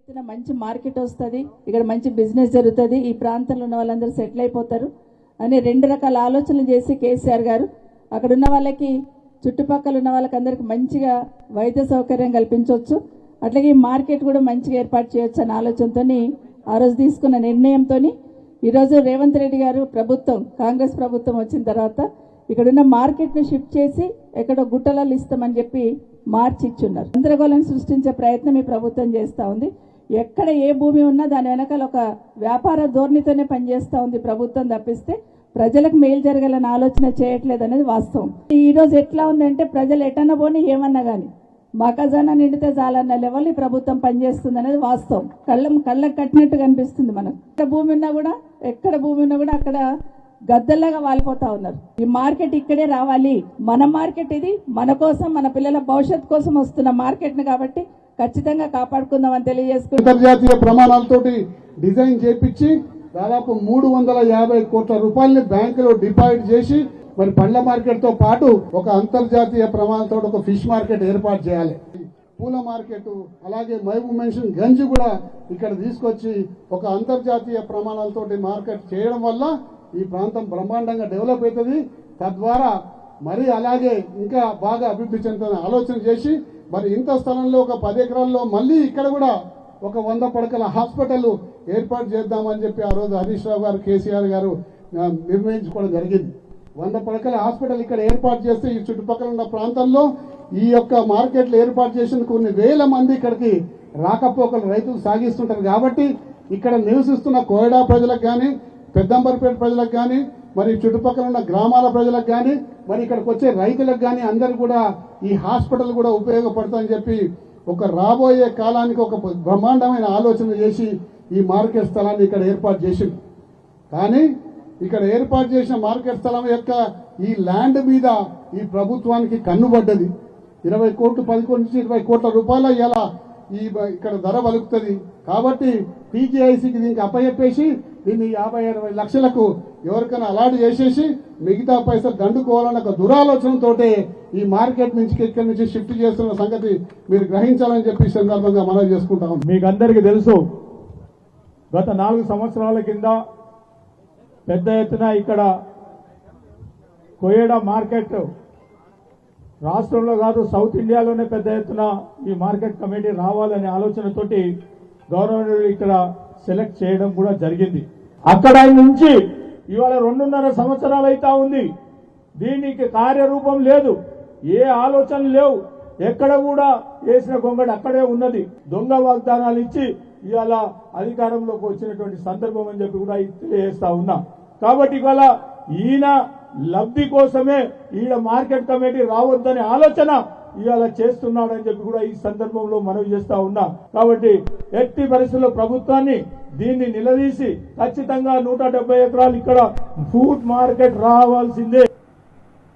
ఎత్తున మంచి మార్కెట్ వస్తుంది, ఇక్కడ మంచి బిజినెస్ జరుగుతుంది, ఈ ప్రాంతంలో ఉన్న వాళ్ళందరూ సెటిల్ అయిపోతారు అని రెండు రకాల ఆలోచనలు చేసి కేసీఆర్ గారు అక్కడ ఉన్న వాళ్ళకి, చుట్టుపక్కల ఉన్న వాళ్ళకి అందరికి మంచిగా వైద్య సౌకర్యం కల్పించవచ్చు, అట్లాగే ఈ మార్కెట్ కూడా మంచిగా ఏర్పాటు చేయొచ్చు అనే ఆలోచనతో ఆ రోజు తీసుకున్న నిర్ణయంతో ఈరోజు రేవంత్ రెడ్డి గారు ప్రభుత్వం, కాంగ్రెస్ ప్రభుత్వం వచ్చిన తర్వాత ఇక్కడున్న మార్కెట్ను షిఫ్ట్ చేసి ఎక్కడో గుట్టలలో ఇస్తామని చెప్పి మార్చి ఇచ్చున్నారు. గందరగోళం సృష్టించే ప్రయత్నం ఈ ప్రభుత్వం చేస్తూ ఉంది. ఎక్కడ ఏ భూమి ఉన్నా దాని వెనకాల ఒక వ్యాపార ధోరణితోనే పనిచేస్తూ ఉంది ప్రభుత్వం తప్పిస్తే ప్రజలకు మేలు జరగాలని ఆలోచన చేయట్లేదు అనేది వాస్తవం. ఈ రోజు ఎట్లా ఉందంటే ప్రజలు ఎటన్నా పోనీ ఏమన్నా కానీ మా ఖజానా నిండితే చాలన్న లెవెల్ ఈ ప్రభుత్వం పనిచేస్తుంది అనేది వాస్తవం. కళ్ళకు కట్టినట్టు కనిపిస్తుంది. మనకు ఎక్కడ భూమి ఉన్నా కూడా అక్కడ గద్దల్లాగా వాలిపోతా ఉన్నారు. ఈ మార్కెట్ ఇక్కడే రావాలి, మన మార్కెట్ ఇది, మన కోసం, మన పిల్లల భవిష్యత్ కోసం వస్తున్న మార్కెట్ ని కాబట్టి ఖచ్చితంగా కాపాడుకుందామని తెలియజేసుకుంటాం. అంతర్జాతీయ ప్రమాణాలతోటి డిజైన్ చేపించి దాదాపు 350 కోట్ల రూపాయలని బ్యాంకులో డిపాజిట్ చేసి మరి పండ్ల మార్కెట్ తో పాటు ఒక అంతర్జాతీయ ప్రమాణాలతో ఒక ఫిష్ మార్కెట్ ఏర్పాటు చేయాలి. పూల మార్కెట్, అలాగే మహబూబ్ మెన్షన్ గంజ్ కూడా ఇక్కడ తీసుకొచ్చి ఒక అంతర్జాతీయ ప్రమాణాలతోటి మార్కెట్ చేయడం వల్ల ఈ ప్రాంతం బ్రహ్మాండంగా డెవలప్ అవుతుంది. తద్వారా మరి అలాగే ఇంకా బాగా అభివృద్ధి చెందుతున్న ఆలోచన చేసి మరి ఇంత స్థలంలో ఒక 10 ఎకరాల్లో మళ్ళీ ఇక్కడ కూడా ఒక 100 పడకల హాస్పిటల్ ఏర్పాటు చేద్దామని చెప్పి ఆ రోజు హరీష్ రావు గారు, కేసీఆర్ గారు నిర్ణయించుకోవడం జరిగింది. 100 పడకల హాస్పిటల్ ఇక్కడ ఏర్పాటు చేస్తే ఈ చుట్టుపక్కల ఉన్న ప్రాంతాల్లో ఈ యొక్క మార్కెట్లు ఏర్పాటు చేసిన కొన్ని వేల మంది ఇక్కడికి రాకపోకలు రైతులు సాగిస్తుంటారు. కాబట్టి ఇక్కడ నివసిస్తున్న కోయడా ప్రజలకు కానీ, పెద్దంబర్పేట ప్రజలకు కానీ, మరి చుట్టుపక్కల ఉన్న గ్రామాల ప్రజలకు కానీ, మరి ఇక్కడికి వచ్చే రైతులకు కానీ అందరు కూడా ఈ హాస్పిటల్ కూడా ఉపయోగపడుతుందని చెప్పి ఒక రాబోయే కాలానికి ఒక బ్రహ్మాండమైన ఆలోచన చేసి ఈ మార్కెట్ స్థలాన్ని ఇక్కడ ఏర్పాటు చేసింది. కానీ ఇక్కడ ఏర్పాటు చేసిన మార్కెట్ స్థలం యొక్క ఈ ల్యాండ్ మీద ఈ ప్రభుత్వానికి కన్నుబడ్డది. 20 కోట్లు, 10 కోట్ల నుంచి 20 కోట్ల రూపాయల ఇలా ఇక్కడ ధర వలుకుతుంది. కాబట్టి పీజీఐసీకి దీనికి అప్పచెప్పేసి దీన్ని 50-60 లక్షలకు ఎవరికైనా అలాట్ చేసేసి మిగతా పైసలు దండుకోవాలన్న ఒక దురాలోచనతో ఈ మార్కెట్ నుంచి ఇక్కడి నుంచి షిఫ్ట్ చేస్తున్న సంగతి మీరు గ్రహించాలని చెప్పి సందర్భంగా మనవి చేసుకుంటాం. మీకు అందరికీ తెలుసు, గత 4 సంవత్సరాల కింద పెద్ద ఎత్తున ఇక్కడ కోయడా మార్కెట్ రాష్ట్రంలో కాదు సౌత్ ఇండియాలోనే పెద్ద ఎత్తున ఈ మార్కెట్ కమిటీ రావాలనే ఆలోచనతోటి గవర్నమెంట్ ఇక్కడ సెలెక్ట్ చేయడం కూడా జరిగింది. అక్కడ నుంచి ఇవాళ 2.5 సంవత్సరాలు అయితా ఉంది. దీనికి కార్యరూపం లేదు, ఏ ఆలోచనలు లేవు, ఎక్కడ కూడా వేసిన గొంగడి అక్కడే ఉన్నది. దొంగ వాగ్దానాలు ఇచ్చి ఇవాళ అధికారంలోకి వచ్చినటువంటి సందర్భం అని చెప్పి కూడా తెలియజేస్తా ఉన్నా. కాబట్టి ఇవాళ ఈయన లబ్ధి కోసమే ఈయన మార్కెట్ కమిటీ రావద్దనే ఆలోచన ఇవాళ చేస్తున్నాడని చెప్పి కూడా ఈ సందర్భంలో మనవి చేస్తా ఉన్నా. కాబట్టి ఎట్టి పరిస్థితుల్లో ప్రభుత్వాన్ని దీన్ని నిలదీసి ఖచ్చితంగా 170 ఎకరాలు ఇక్కడ ఫుడ్ మార్కెట్ రావాల్సిందే.